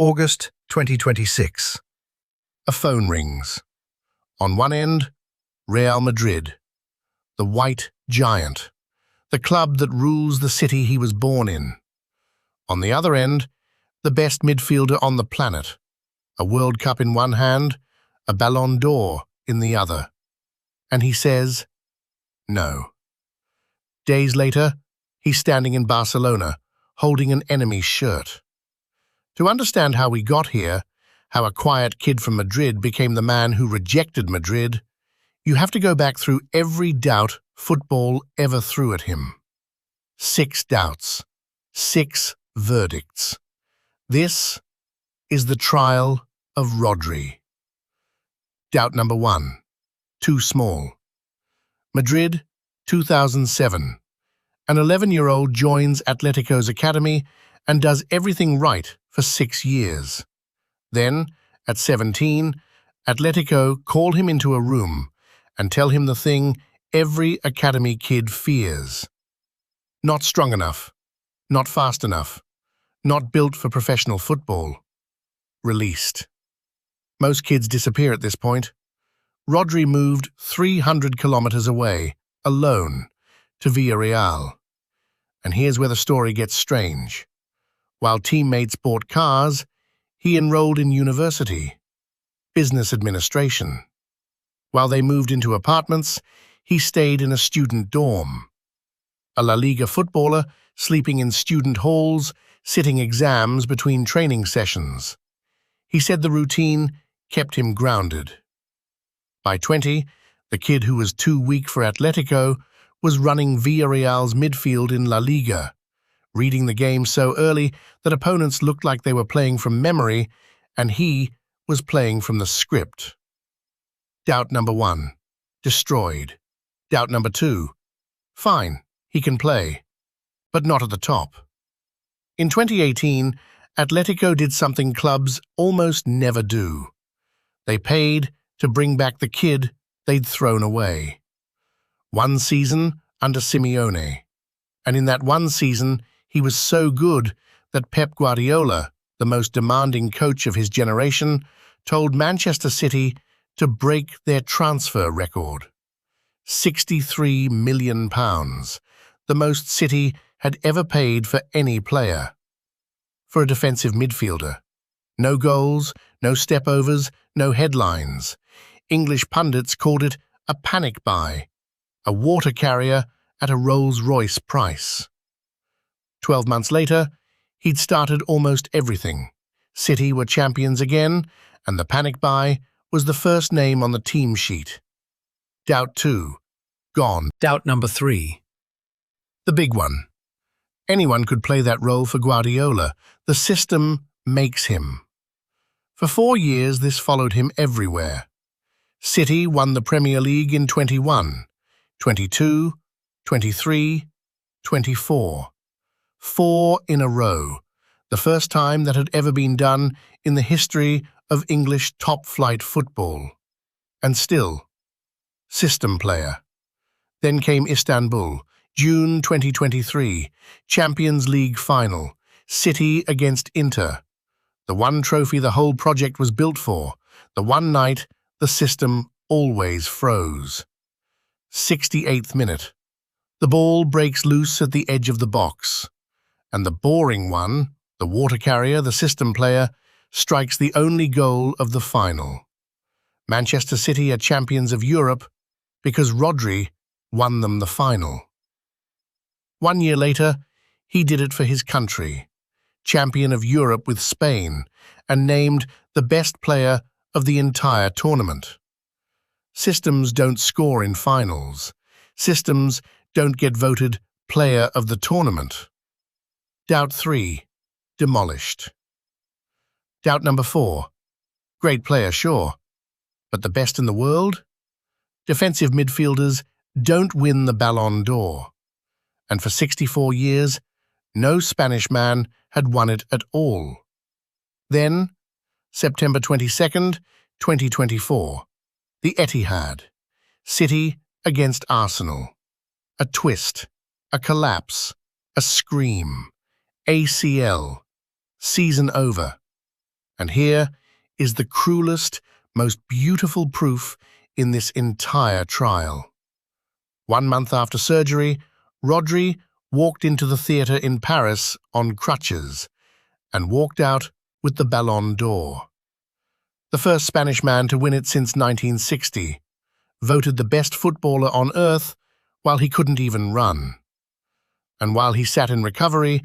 August 2026. A phone rings. On one end, Real Madrid, the white giant, the club that rules the city he was born in. On the other end, the best midfielder on the planet, a World Cup in one hand, a Ballon d'Or in the other. And he says, no. Days later, he's standing in Barcelona, holding an enemy's shirt. To understand how we got here, how a quiet kid from Madrid became the man who rejected Madrid, you have to go back through every doubt football ever threw at him. 6 doubts, 6 verdicts. This is the Trial of Rodri. Doubt number 1. Too small. Madrid, 2007. An 11-year-old joins Atletico's academy and does everything right for 6 years. Then, at 17, Atletico call him into a room and tell him the thing every academy kid fears. Not strong enough, not fast enough, not built for professional football. Released. Most kids disappear at this point. Rodri moved 300 kilometers away, alone, to Villarreal. And here's where the story gets strange. While teammates bought cars, he enrolled in university, business administration. While they moved into apartments, he stayed in a student dorm. A La Liga footballer sleeping in student halls, sitting exams between training sessions. He said the routine kept him grounded. By 20, the kid who was too weak for Atletico was running Villarreal's midfield in La Liga, reading the game so early that opponents looked like they were playing from memory, and he was playing from the script. Doubt number 1. Destroyed. Doubt number 2. Fine, he can play, but not at the top. In 2018, Atletico did something clubs almost never do. They paid to bring back the kid they'd thrown away. 1 season under Simeone, and in that 1 season, he was so good that Pep Guardiola, the most demanding coach of his generation, told Manchester City to break their transfer record. £63 million, the most City had ever paid for any player. For a defensive midfielder. No goals, no step-overs, no headlines. English pundits called it a panic buy, a water carrier at a Rolls-Royce price. 12 months later, he'd started almost everything. City were champions again, and the panic buy was the first name on the team sheet. Doubt 2. Gone. Doubt number 3. The big one. Anyone could play that role for Guardiola. The system makes him. For 4 years, this followed him everywhere. City won the Premier League in 21, 22, 23, 24. 4 in a row, the first time that had ever been done in the history of English top-flight football. And still, system player. Then came Istanbul, June 2023, Champions League final, City against Inter. The one trophy the whole project was built for, the one night the system always froze. 68th minute. The ball breaks loose at the edge of the box. And the boring one, the water carrier, the system player, strikes the only goal of the final. Manchester City are champions of Europe because Rodri won them the final. 1 year later, he did it for his country, champion of Europe with Spain, and named the best player of the entire tournament. Systems don't score in finals. Systems don't get voted player of the tournament. Doubt 3. Demolished. Doubt number 4. Great player, sure. But the best in the world? Defensive midfielders don't win the Ballon d'Or. And for 64 years, no Spanish man had won it at all. Then, September 22nd, 2024, the Etihad. City against Arsenal. A twist, a collapse, a scream. ACL. Season over. And here is the cruelest, most beautiful proof in this entire trial. 1 month after surgery, Rodri walked into the theatre in Paris on crutches and walked out with the Ballon d'Or. The first Spanish man to win it since 1960, voted the best footballer on earth while he couldn't even run. And while he sat in recovery,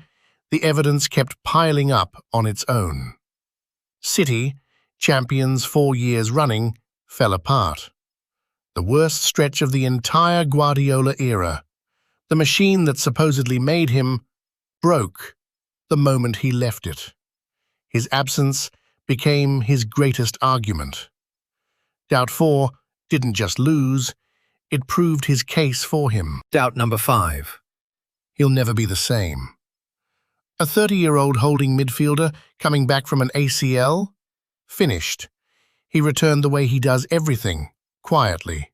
the evidence kept piling up on its own. City, champions 4 years running, fell apart. The worst stretch of the entire Guardiola era. The machine that supposedly made him broke the moment he left it. His absence became his greatest argument. Doubt 4 didn't just lose, it proved his case for him. Doubt number 5. He'll never be the same. A 30-year-old holding midfielder coming back from an ACL? Finished. He returned the way he does everything, quietly.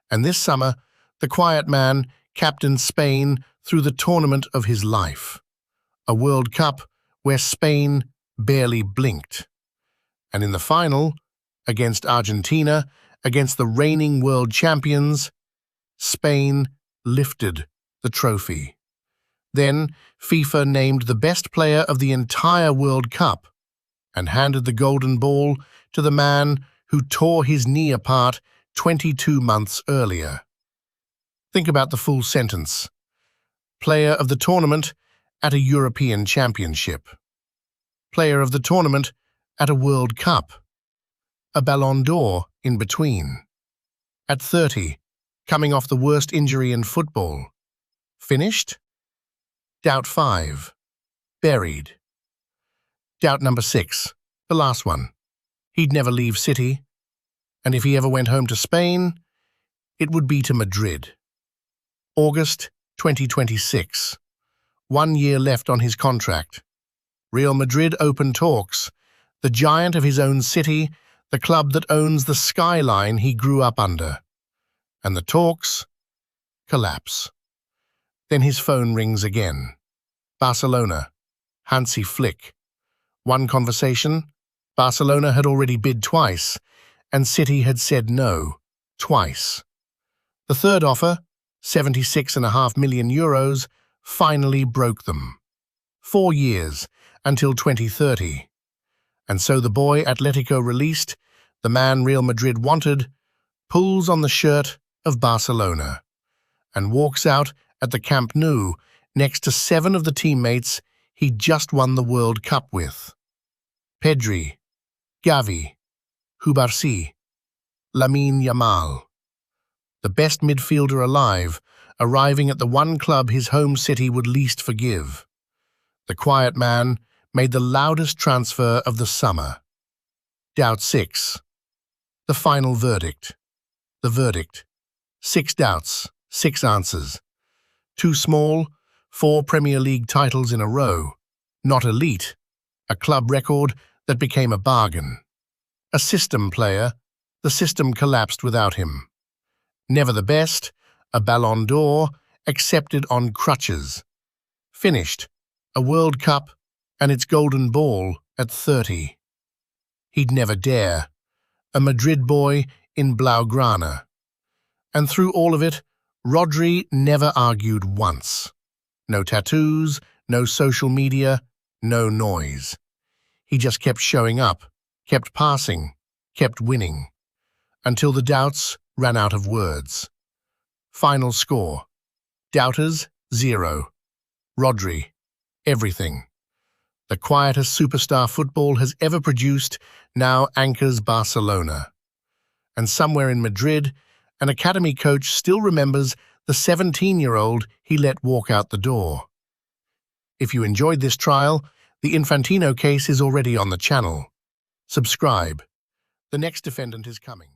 And this summer, the quiet man captained Spain through the tournament of his life. A World Cup where Spain barely blinked. And in the final, against Argentina, against the reigning world champions, Spain lifted the trophy. Then FIFA named the best player of the entire World Cup and handed the golden ball to the man who tore his knee apart 22 months earlier. Think about the full sentence. Player of the tournament at a European Championship. Player of the tournament at a World Cup. A Ballon d'Or in between. At 30, coming off the worst injury in football. Finished? Doubt 5. Buried. Doubt number 6. The last one. He'd never leave City. And if he ever went home to Spain, it would be to Madrid. August 2026. 1 year left on his contract. Real Madrid open talks. The giant of his own city, the club that owns the skyline he grew up under. And the talks collapse. Then his phone rings again. Barcelona. Hansi Flick. One conversation. Barcelona had already bid twice, and City had said no, twice. The third offer, €76.5 million, finally broke them. 4 years, until 2030. And so the boy Atletico released, the man Real Madrid wanted, pulls on the shirt of Barcelona and walks out at the Camp Nou next to 7 of the teammates he'd just won the World Cup with. Pedri, Gavi, Cubarsí, Lamine Yamal. The best midfielder alive, arriving at the one club his home city would least forgive. The quiet man made the loudest transfer of the summer. Doubt 6. The final verdict. The verdict. 6 doubts, 6 answers. Too small, 4 Premier League titles in a row. Not elite. A club record that became a bargain. A system player, the system collapsed without him. Never the best, a Ballon d'Or, accepted on crutches. Finished, a World Cup and its golden ball at 30. He'd never dare, a Madrid boy in Blaugrana. And through all of it, Rodri never argued once. No tattoos, no social media, no noise. He just kept showing up, kept passing, kept winning, until the doubts ran out of words. Final score. Doubters, 0. Rodri, everything. The quietest superstar football has ever produced now anchors Barcelona. And somewhere in Madrid, an academy coach still remembers the 17-year-old he let walk out the door. If you enjoyed this trial, the Infantino case is already on the channel. Subscribe. The next defendant is coming.